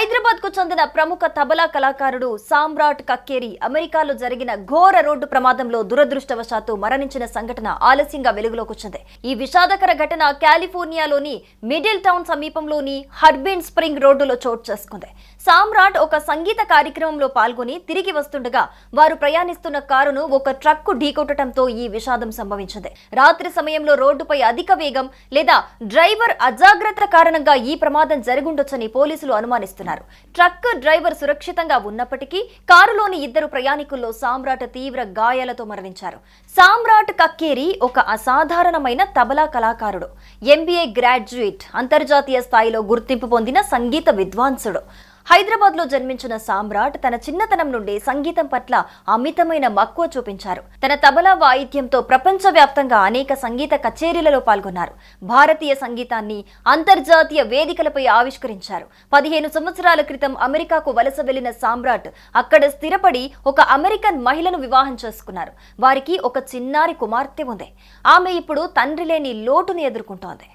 హైదరాబాద్ కు చెందిన ప్రముఖ తబలా కళాకారుడు సామ్రాట్ కక్కేరి అమెరికాలో జరిగిన ఘోర రోడ్డు ప్రమాదంలో దురదృష్టవశాత్తు మరణించిన సంఘటన ఆలస్యంగా వెలుగులోకి వచ్చింది. ఈ విషాదకర ఘటన కాలిఫోర్నియాలోని మిడిల్ టౌన్ సమీపంలోని హర్బిన్ స్ప్రింగ్ రోడ్డులో చోటు చేసుకుంది. సామ్రాట్ ఒక సంగీత కార్యక్రమంలో పాల్గొని తిరిగి వస్తుండగా వారు ప్రయాణిస్తున్న కారును ఒక ట్రక్కు ఢీకొట్టడంతో ఈ విషాదం సంభవించింది. రాత్రి సమయంలో రోడ్డుపై అధిక వేగం లేదా డ్రైవర్ అజాగ్రత్త కారణంగా ఈ ప్రమాదం జరుగుండొచ్చని పోలీసులు అనుమానిస్తున్నారు. ట్రక్ డ్రైవర్ సురక్షితంగా ఉన్నప్పటికీ కారులోని ఇద్దరు ప్రయాణికుల్లో సామ్రాట్ తీవ్ర గాయాలతో మరణించారు. సామ్రాట్ కక్కేరి ఒక అసాధారణమైన తబలా కళాకారుడు, ఎంబీఏ గ్రాడ్యుయేట్, అంతర్జాతీయ స్థాయిలో గుర్తింపు పొందిన సంగీత విద్వాంసుడు. హైదరాబాద్ లో జన్మించిన సామ్రాట్ తన చిన్నతనం నుండి సంగీతం పట్ల అమితమైన మక్కువ చూపించారు. తన తబలా వాయిద్యంతో ప్రపంచవ్యాప్తంగా అనేక సంగీత కచేరీలలో పాల్గొన్నారు. భారతీయ సంగీతాన్ని అంతర్జాతీయ వేదికలపై ఆవిష్కరించారు. 15 సంవత్సరాల క్రితం అమెరికాకు వలస వెళ్లిన సామ్రాట్ అక్కడ స్థిరపడి ఒక అమెరికన్ మహిళను వివాహం చేసుకున్నారు. వారికి ఒక చిన్నారి కుమార్తె ఉంది. ఆమె ఇప్పుడు తండ్రి లేని లోటును ఎదుర్కొంటోంది.